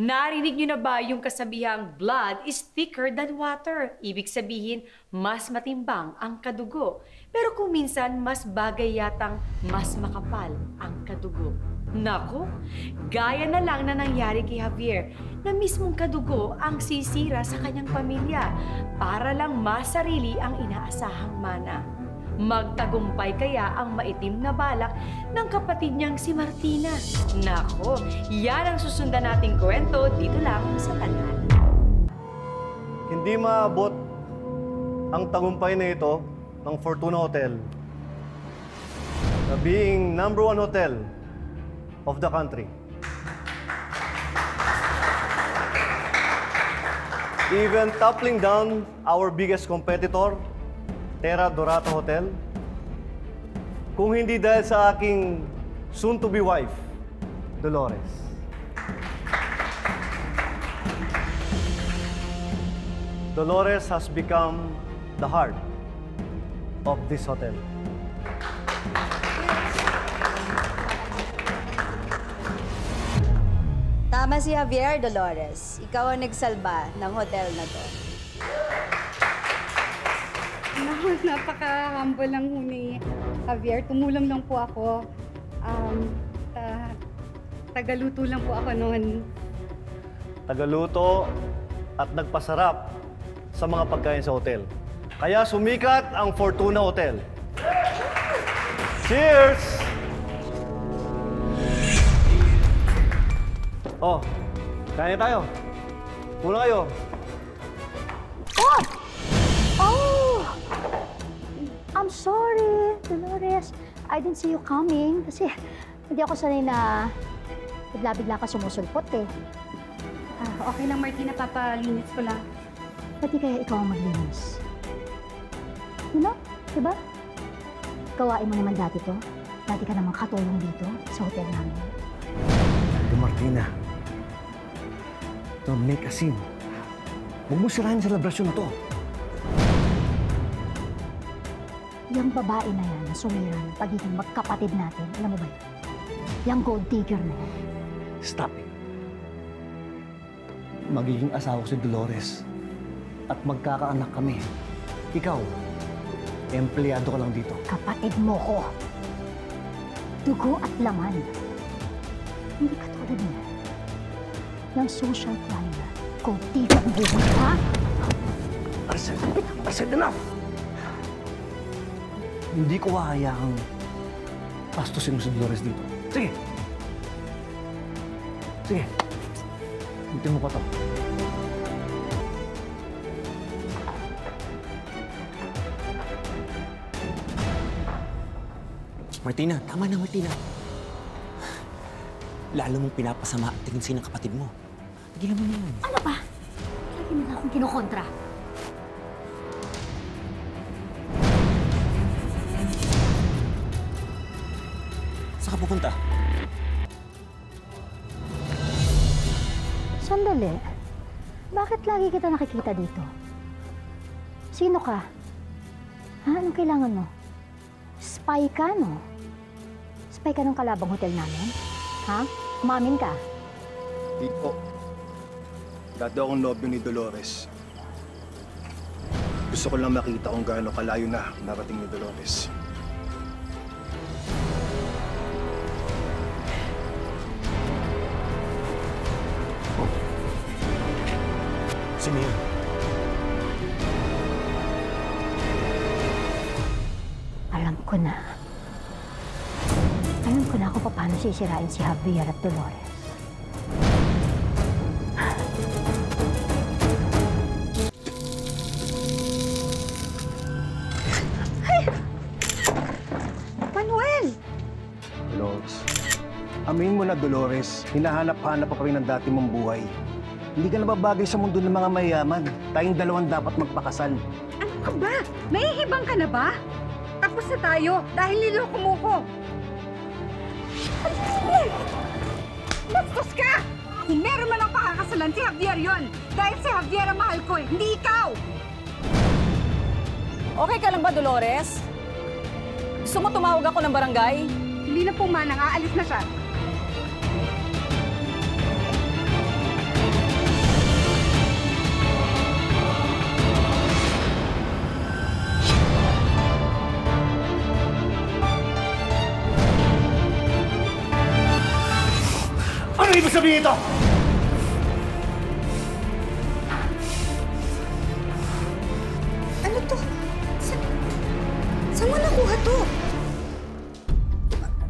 Narinig niyo na ba yung kasabihang blood is thicker than water? Ibig sabihin, mas matimbang ang kadugo. Pero kung minsan, mas bagay yatang mas makapal ang kadugo. Nako, gaya na lang na nangyari kay Javier na mismong kadugo ang sisira sa kanyang pamilya para lang masarili ang inaasahang mana. Magtagumpay kaya ang maitim na balak ng kapatid niyang si Martina? Nako, yan ang susundan nating kwento dito lang sa Tanan. Hindi maabot ang tagumpay na ito ng Fortuna Hotel na being #1 hotel of the country. Even toppling down our biggest competitor, Terra Dorata Hotel, kung hindi dahil sa aking soon-to-be wife, Dolores. Dolores has become the heart of this hotel. Tama si Javier, Dolores. Ikaw ang nagsalba ng hotel na to. Napaka-humble lang ho ni Javier. Tumulong lang po ako. Tagaluto lang po ako noon. Tagaluto at nagpasarap sa mga pagkain sa hotel. Kaya sumikat ang Fortuna Hotel. Cheers! Oh, kain tayo. Muna kayo. Oh! Oh! I'm sorry, Dolores. I didn't see you coming kasi hindi ako sanay na bigla-bigla ka sumusulpot eh. Okay lang, Martina. Papalinis ko lang. Pati kaya ikaw ang maglinis. You know, diba? Gawain mo naman dati to. Dati ka naman katulong dito sa hotel namin. Martina, don't make a scene. Huwag mo sirahin sa selebrasyon na to. Yung babae na yan na sumira ng pagiging magkapatid natin, alam mo ba yun? Yung gold digger na yan. Stop it. Magiging asawa ko si Dolores at magkakaanak kami. Ikaw, empleyado ka lang dito. Kapatid mo ko. Dugo at laman. Hindi ka tulad niya. Yung social climber, gold digger ang buhay, ha? I said enough! Hindi ko hahayaang pastusin mo si Dolores dito. Sige! Sige! Butin mo pa to. Martina, tama na, Martina. Lalo mong pinapasama ang tingin sa'yo ng kapatid mo. Tigilan mo na yan. Ano ba? Lagi mo na akong kinukontra. Saan ka pupunta? Sandali. Bakit lagi kita nakikita dito? Sino ka? Ha? Anong kailangan mo? Spy ka, no? Spy ka ng kalabang hotel namin? Ha? Umamin ka? Di po. Dati akong nobyo ni Dolores. Gusto ko lang makita kung gaano kalayo na narating ni Dolores. Sino yun? Alam ko na. Alam ko na kung paano sisirain si Javier at Dolores. Hey! Manuel! Dolores. Amin mo na, Dolores. Hinahanap-hanap pa kami ng dati mong buhay. Hindi ka nababagay sa mundo ng mga mayayaman. Tayong dalawang dapat magpakasal. Ano ka ba? Nahihibang ka na ba? Tapos na tayo dahil niloko mo ko. Bastos ka! Kung meron man ang pakakasalan, si Javier yon. Dahil si Javier ang mahal ko eh, hindi ikaw! Okay ka lang ba, Dolores? Gusto mo tumawag ako ng barangay? Hindi na po manang, aalis na siya. sabihin ito? Ano to? Saan mo nakuha to?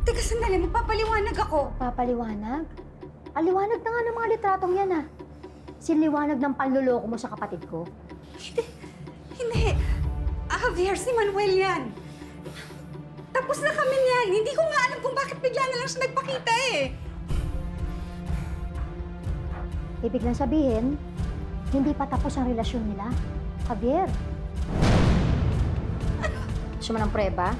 Teka, sandali. Magpapaliwanag ako. Papaliwanag? Aliwanag na nga ng mga litratong yan, ah. Sinliwanag ng panluloko mo sa kapatid ko. Hindi. Javier, si Manuel yan. Tapos na kami niyan. Hindi ko nga alam kung bakit bigla na lang siya nagpakita eh. Ibig lang sabihin, hindi pa tapos ang relasyon nila. Javier. Ano? Gusto mo ng preba?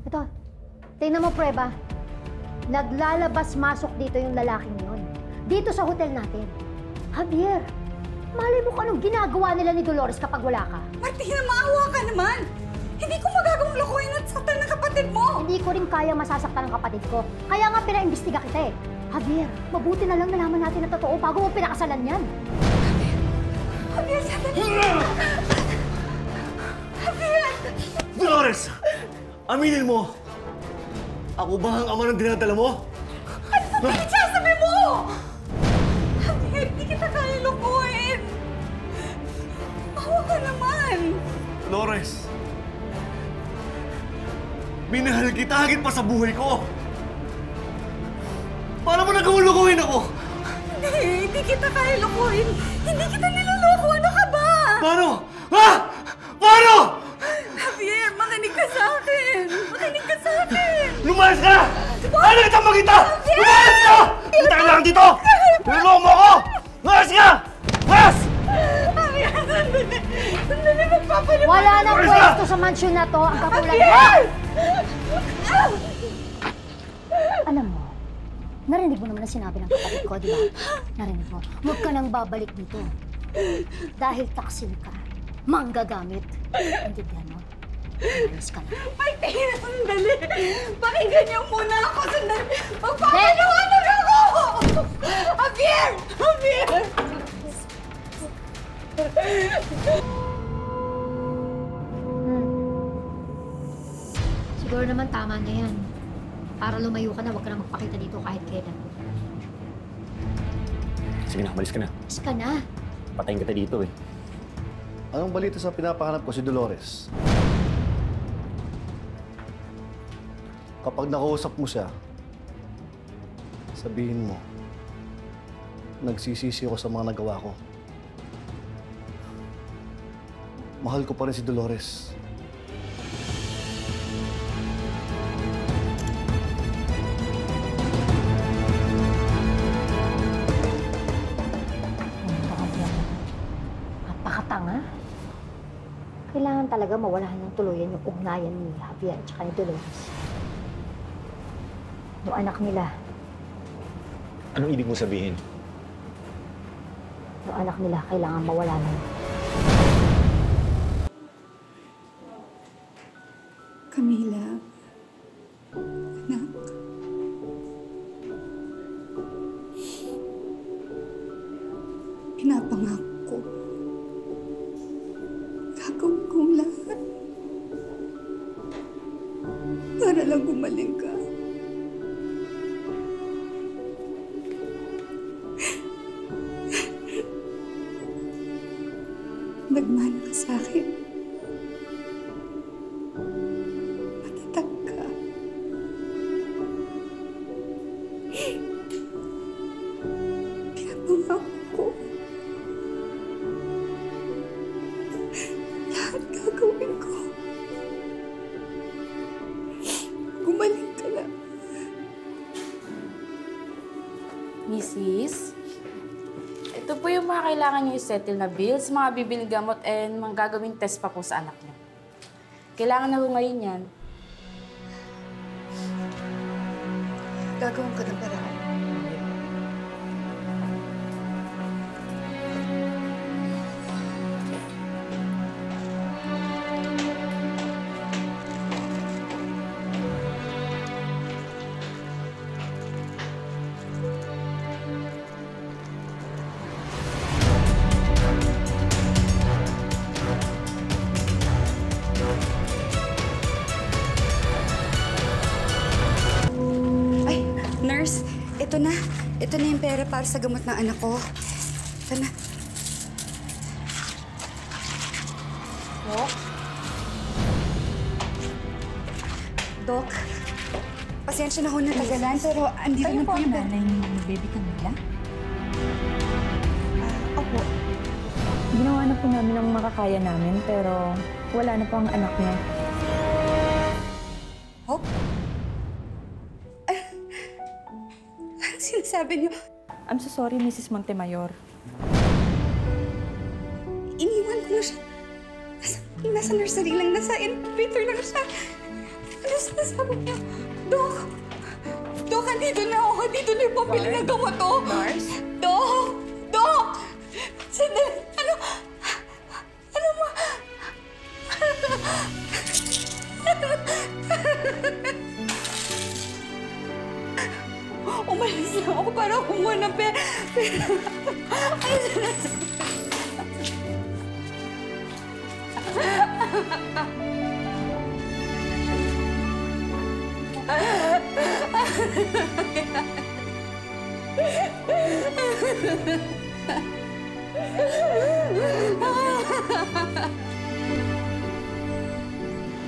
Ito, tingnan mo preba. Naglalabas-masok dito yung lalaking yon. Dito sa hotel natin. Javier, malay mo kung anong ginagawa nila ni Dolores kapag wala ka. Martina, maawa ka naman. Hindi ko magagawang lokohin at saktan ng kapatid mo. Hindi ko rin kaya masasaktan ng kapatid ko. Kaya nga pinaimbestiga kita eh. Javier, mabuti na lang nalaman natin na totoo bago mo pinakasalan yan. Javier, sandali. Javier! Dolores! Aminin mo! Ako ba ang ama ng dinadala mo? Ano ba pinagsasabi mo? Javier, hindi kita kaya lokohin. Maawa ka naman. Dolores! Minahal kita higit pa sa buhay ko! Paano mo nagawulukuhin ako? Hindi kita kaya lokohin. Hindi kita niloloko. Ano ka ba? Paano? Ha? Paano? Javier, makinig ka sa akin. Makinig ka sa akin. Lumayas ka! Ano kitang makita? Lumayas ka! Kita ka lang dito! Tulungan mo ako! Lumayas ka! Lumayas! Javier, sandali. Sandali, magpapaliwanag. Wala nang Lumayas ka! pwesto sa mansyon na to ang katulad mo. Javier! Alam mo, narinig mo naman ang sinabi ng kapatid ko, di ba? Narinig mo. Huwag ka nang babalik dito. Dahil taksil ka, manggagamit. Intindihan mo? Umayos ka na. Martina, sandali. Pakinggan niyo muna ako. Sandali. Magpapaliwanag ako! Javier! Javier! Siguro naman tama na yan. Para lumayo ka na, huwag ka na magpakita dito kahit kailan. Sige na, umalis ka na. Mas ka na. Patayin kita dito eh. Anong balita sa pinapahanap ko si Dolores? Kapag nakausap mo siya, sabihin mo, nagsisisi ako sa mga nagawa ko. Mahal ko pa rin si Dolores. Napakatanga. Kailangan talaga mawalahan ng tuluyan yung ugnayan ni Javier at saka ni Dolores. Yung anak nila, Anong ibig mo sabihin? yung anak nila kailangan mawala na. Camila, anak. Pinapangako ko. Gagawin kong lahat. Para lang gumaling ka. Nagmana ka sa akin. Matatag ka. Pinapangako ko. Lahat gagawin ko. Gumaling ka na. Mrs., ito po yung mga kailangan niyo i-settle na bills, mga bibiling gamot, and mga gagawing test pa po sa anak niyo. Kailangan na ho ngayon yan. Gagawin ko ng paraan. Nurse, ito na. Ito na yung pera para sa gamot ng anak ko. Ito na. Dok, pasensya na ho na tagalan, pero andito na po yung pera. nanay ni baby Camila? Opo. Ginawa na po namin ang makakaya namin, pero wala na po ang anak niya. Hope? Anong sinasabi niyo? I'm so sorry, Mrs. Montemayor. Iniwan ko na siya. Nasa nursery lang, nasa incubator lang siya. Ano sinasabi niyo? Dok! Dok, andito na ako. Andito na yung pambili ng gamot, oh. Nurse? Dok! Dok! Sandali. Ano? Ano mo? Umalis lang ako para kumuha ng pera. Ano sinasabi?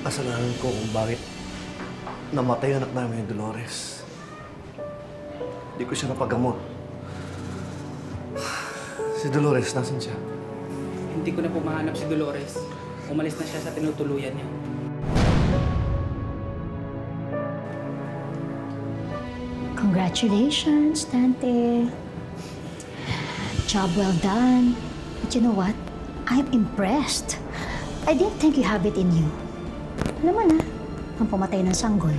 Kasalanan ko kung bakit namatay ang anak namin yung Dolores. Hindi ko siya napagamot. Si Dolores, nasan siya? Hindi ko na po mahanap si Dolores. Umalis na siya sa tinutuluyan niya. Congratulations, Tante. Job well done. But you know what? I'm impressed. I didn't think you have it in you. Alam mo na, ang pumatay ng sanggol.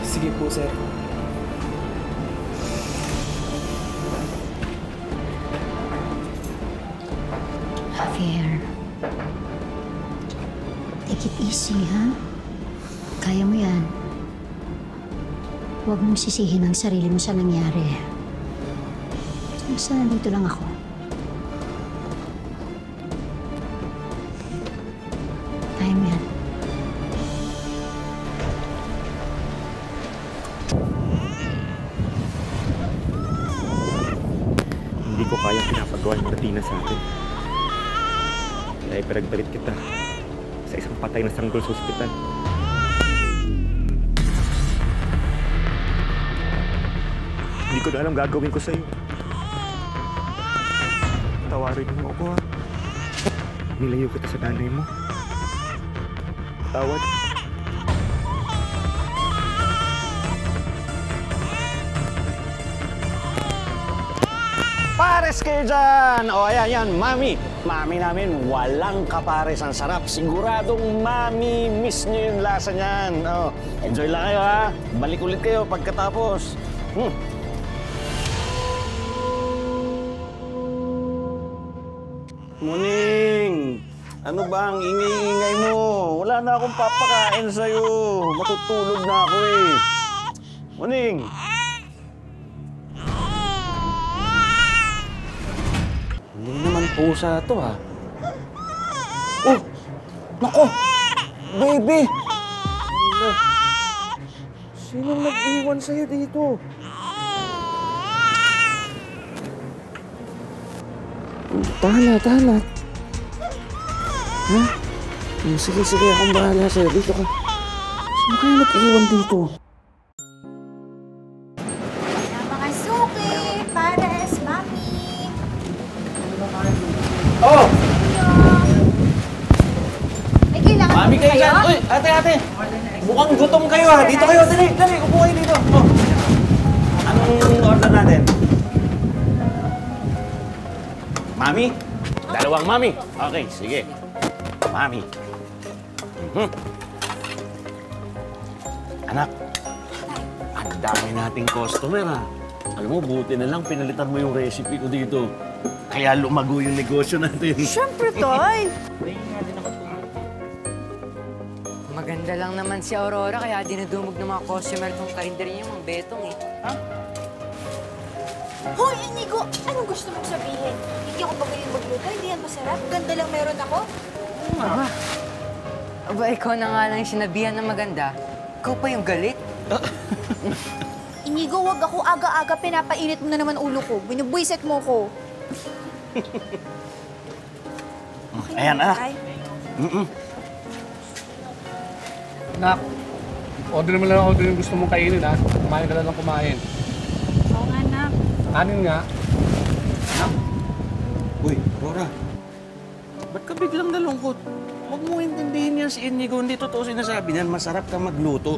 Sige po, sir. Javier, take it easy, ha? Kaya mo yan. Huwag mong sisihin ang sarili mo sa nangyari. Basta nandito lang ako. Kaya mo yan. Hindi ko kayang pinapagawa yung Martina sa akin. Kaya ipinagbalit kita sa isang patay na sanggol sa ospital. Hindi ko na alam gagawin ko sa'yo. Tawarin mo ako, ha? Nilayo kita sa nanay mo. Tawad. Pares kayo dyan! O, ayan, yan, Mami. Mami namin, walang kapares ang sarap. Siguradong Mami-miss nyo yung lasa niyan. O, enjoy lang kayo, ha? Balik ulit kayo pagkatapos. Muning! Ano ba ang ingay-ingay mo? Wala na akong papakain sa'yo. Matutulog na ako, eh. Muning! Hindi naman pusa to, ha? Oh! Nako! Baby! Wala. Sino nag-iwan sa'yo dito? Tahan na. Ha? Sige, akong bahala sa'yo. Dito ka. Sino kaya nag-iwan dito? Mga suki, pares, mami. Oh! May kailangan Mami kayo dyan! Uy! Ate! Mukhang gutom kayo, ha? Dito kayo! Dali! Upo kayo dito! Oh. Anong order natin? Mami? Dalawang mami? Okay, sige. Mami. Anak, ang dami nating customer, ha? Alam mo, buti na lang pinalitan mo yung recipe ko dito. Kaya lumago yung negosyo natin. Siyempre, Toy. Maganda lang naman si Aurora, kaya dinudumog ng mga customer tong karinderya niya, mga betong eh. Ha? Hoy, Inigo! Anong gusto mong sabihin? Hindi ako magaling magluto, hindi yan masarap. Ganda lang meron ako. Aba, ikaw na nga lang yung sinabihan na maganda. Ikaw pa yung galit. Inigo, wag ako aga-aga. Pinapainit mo na naman ulo ko. Binubwisit mo ko. Ayan, anak. Nak, order mo lang order yung gusto mong kainin, ha? Kumain ka lang kumain. Oo nga, Nak. Kanin nga. Uy, Aurora. Ba't ka biglang nalungkot? Huwag mo intindihin yan si Inigo. Hindi totoo sinasabi niyan. Masarap ka magluto.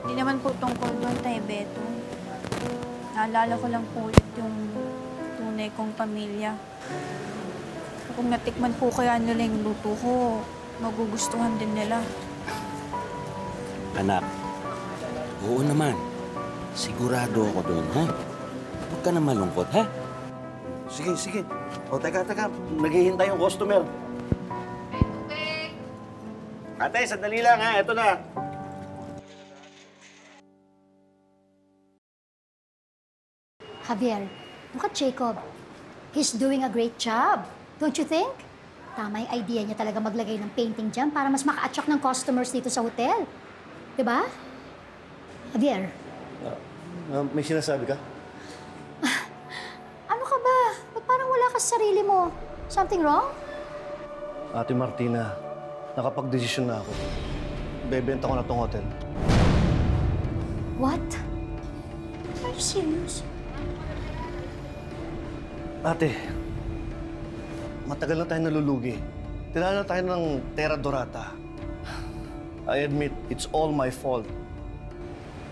Hindi naman po tungkol doon, Tay Beto. Naalala ko lang po ulit yung tunay kong pamilya. Kung natikman po kaya nila yung luto ko, magugustuhan din nila. Anak, oo naman. Sigurado ako doon, ha? Huwag ka na malungkot, ha? Sige, sige. O, teka. Naghihintay yung customer. Ate, sandali lang, ha? Ito na. Javier, look at Jacob. He's doing a great job. Don't you think? Tama yung idea niya talaga maglagay ng painting dyan para mas maka-attract ng customers dito sa hotel. Diba? Javier? May sinasabi ka? Ano ka ba? Ba't parang wala ka sa sarili mo? Something wrong? Ate Martina, nakapag-desisyon na ako. Bebenta ko na tong hotel. What? Are you serious? Ate, matagal na tayo nalulugi. Tinala na tayo ng Terra Dorata. I admit, it's all my fault.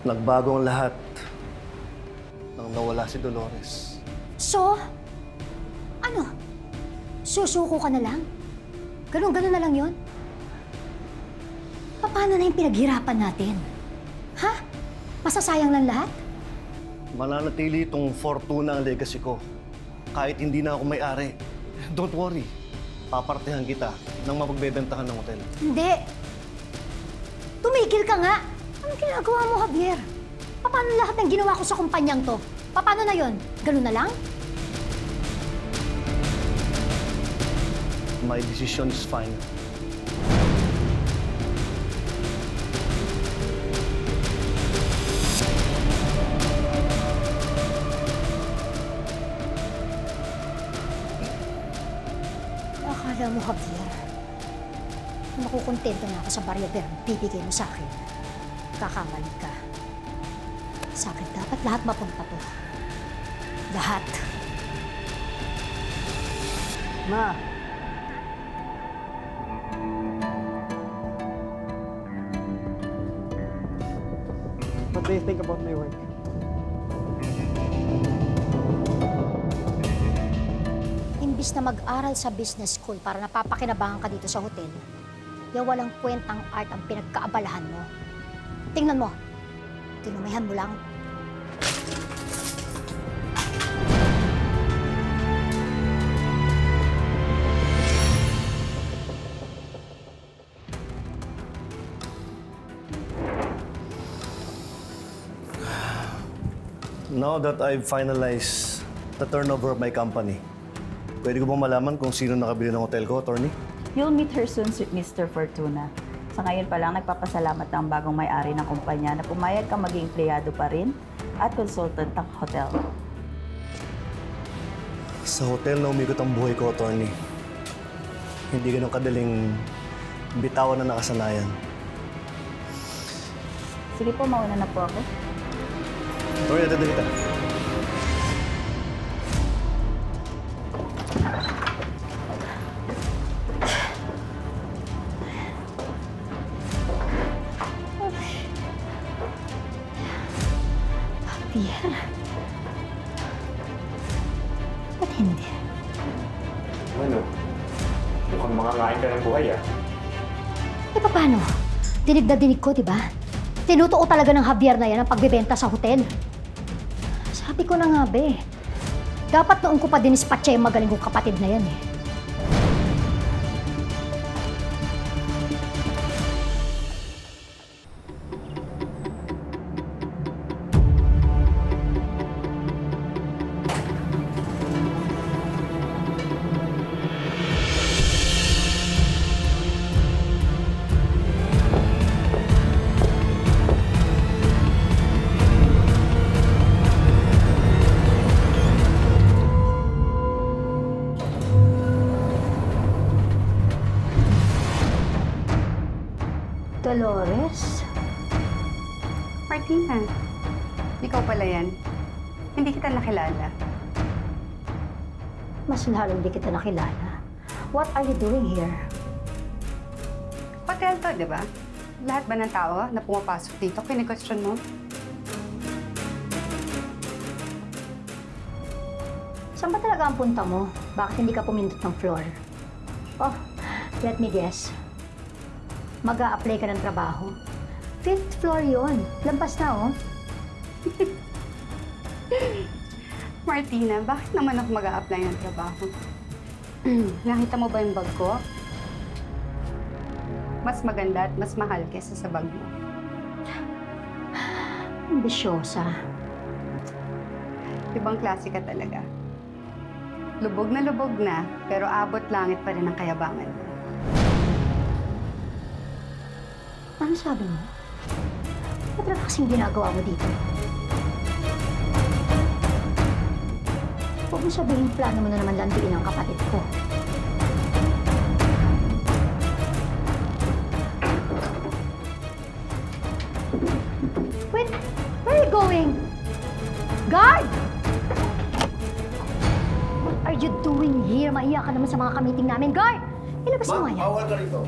Nagbago ang lahat nang nawala si Dolores. So, ano? Susuko ka na lang? Ganun na lang yon? Paano na yung pinaghirapan natin? Ha? Masasayang lang lahat? Mananatili itong fortuna ang legacy ko. Kahit hindi na ako may-ari. Don't worry. Papartihan kita nang mapagbebentahan ng hotel. Hindi. Tumigil ka nga. Anong ginagawa mo, Javier? Paano lahat ng ginawa ko sa kumpanyang to? Paano na yon? Ganun na lang? My decision is final. Akala mo, Javier, makukontento na ako sa barya-ber bibigay mo sa akin. Kakamali ka. Sa akin dapat lahat mapunta to. Lahat. Ma! What do you think about my work? Imbis na mag-aral sa business school para napapakinabangan ka dito sa hotel, walang kwentang art ang pinagkaabalahan mo. Tingnan mo. Tinumihan mo lang. Now that I've finalized the turnover of my company, pwede ko bang malaman kung sino nakabili ng hotel ko, attorney? You'll meet her soon, Mr. Fortuna. Sa ngayon pa lang, nagpapasalamat ng bagong may-ari ng kumpanya na pumayag ka maging empleyado pa rin at consultant ng hotel. Sa hotel na umikot ang buhay ko, attorney. Hindi ganun kadaling bitawan na nakasanayan. Sige po, mauna na po ako. Attorney, natanda kita. Javier? Ba't hindi? Ano? Mukhang mangangain ka ng buhay, ah. Eh, paano? Dinig na dinig ko, di ba? Tinutuo talaga ng Javier na yan ang pagbebenta sa hotel. Sabi ko na nga, be. Dapat noon ko pa dinispatcha yung magaling kong kapatid na yan, eh. Dolores? Martina, ikaw pala yan. Hindi kita nakilala. Mas lalong di kita nakilala. What are you doing here? Hotel to, di ba? Lahat ba ng tao na pumapasok dito, kini-question mo? Saan ba talaga ang punta mo? Bakit hindi ka pumindot ng floor? Oh, let me guess. Mag-a-apply ka ng trabaho. 5th floor yon. Lampas na, oh. Martina, bakit naman ako mag-a-apply ng trabaho? Nakita mo ba yung bag ko? Mas maganda at mas mahal kesa sa bag mo. Ambisyosa. Ibang klase ka talaga. Lubog na, pero abot langit pa rin ang kayabangan mo. Ano sabi mo? Ano talaga kasing ginagawa mo dito? Huwag mo sabihin plano mo na naman landiin ang kapatid ko. Wait! Where are you going? Guard! What are you doing here? Mahiya ka naman sa mga kamiting namin. Guard! Ilabas mo nga yan. Bawal ka rito.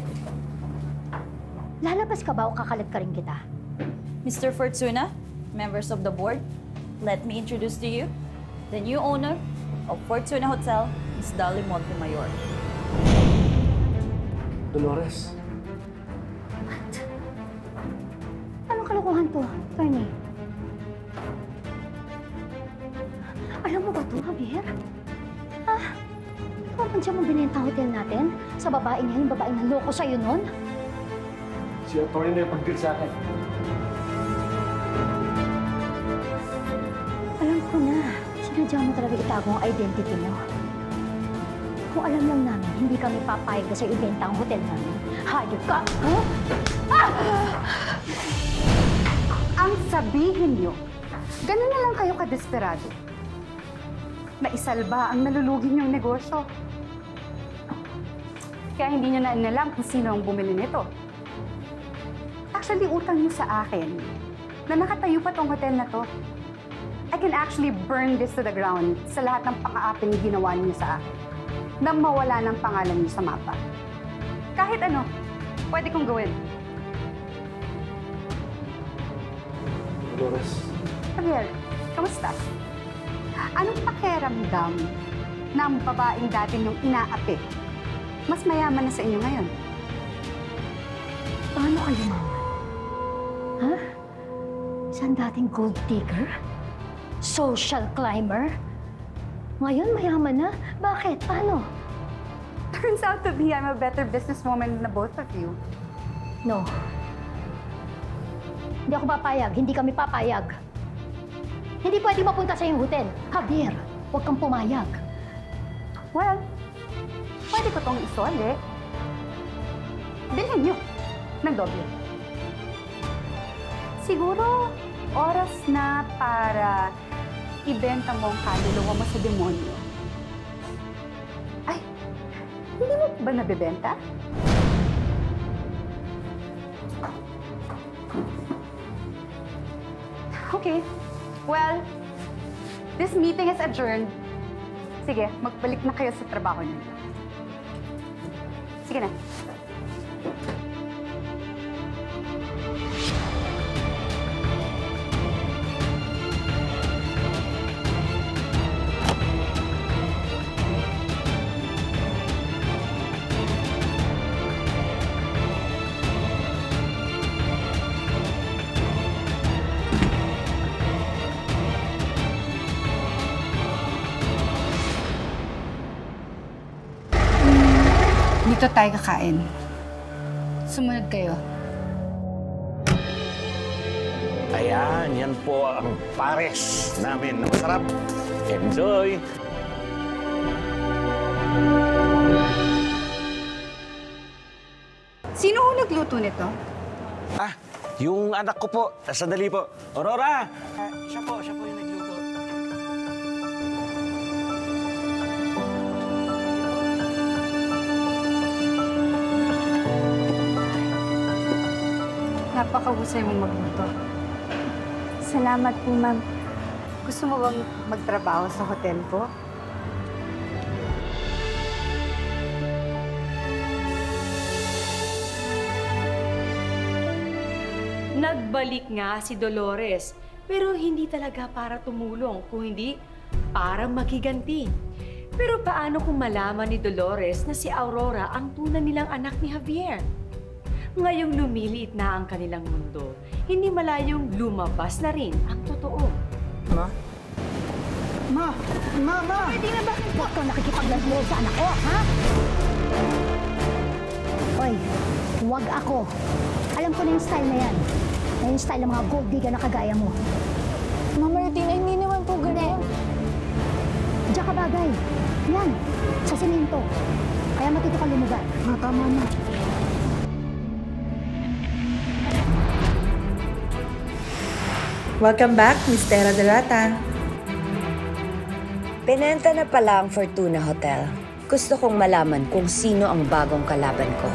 Lalabas ka ba o kakalat ka rin kita? Mr. Fortuna, members of the board, let me introduce to you the new owner of Fortuna Hotel, Ms. Dolly Montemayor. Dolores. What? Anong kalokohan to, Bernie? Alam mo ba ito, Javier? Ha? Ikaw ba dyan mo binenta ang hotel natin? Sa babaeng yan, yung babaeng naloko sa'yo nun? Si attorney na yung pag-deal sa akin. Alam ko na. Sinadya mo talaga itago ang identity mo. Kung alam lang namin, hindi kami papayag na sa'yo ibenta ang hotel namin. Hayop ka! Ha? Ah! Ang sabihin niyo, ganun na lang kayo kadesperado. Naisalba ang nalulugi niyong negosyo. Kaya hindi niyo na inalam kung sino ang bumili nito. Actually, utang niyo sa akin na nakatayo pa tong hotel na to. I can actually burn this to the ground sa lahat ng pang-aaping ginawa niyo sa akin na mawala ng pangalan niyo sa mapa. Kahit ano, pwede kong gawin. Dolores. Javier, kamusta? Anong pakiramdam na ang babaeng dati niyong inaapi mas mayaman na sa inyo ngayon? Paano kayo naman? Ha? Isang dating gold digger? Social climber? Ngayon, mayaman na? Bakit? Paano? Turns out to be I'm a better businesswoman than both of you. No. Hindi ako papayag. Hindi kami papayag. Hindi pwede mapunta sa iyong hotel. Javier, huwag kang pumayag. Well, pwede ko tong isole. Bilhin niyo ng doble. Siguro, oras na para ibenta mo ang kaluluwa mo sa demonyo. Ay, hindi mo ba nabibenta? Okay. Well, this meeting is adjourned. Sige, magbalik na kayo sa trabaho niyo. Sige na. Dito tayo kakain. Sumunod kayo. Ayan, yan po ang pares namin na masarap. Enjoy! Sino ho nagluto nito? Ah, yung anak ko po. Sandali po. Aurora! Siya po yung nagluto. Napakahusay mong magluto. Salamat po, ma'am. Gusto mo bang magtrabaho sa hotel ko? Nagbalik nga si Dolores, pero hindi talaga para tumulong, kung hindi para makiganti. Pero paano kung malaman ni Dolores na si Aurora ang tunay nilang anak ni Javier? Ngayong lumiliit na ang kanilang mundo, hindi malayong lumabas na rin ang totoo. Ma? Pwede na ba? Huwag kang nakikipaglalaro sa anak ko, ha? Hoy, huwag ako. Alam ko na yung style na yan. Na yung style ng mga gold digger na kagaya mo. Mama Martina, hindi naman po ganun. Diyan ka bagay. Yan, sa semento. Kaya matito ka lumugar. Tama na. Welcome back, Miss Tera Dorata. Pinenta na pala ang Fortuna Hotel. Gusto kong malaman kung sino ang bagong kalaban ko.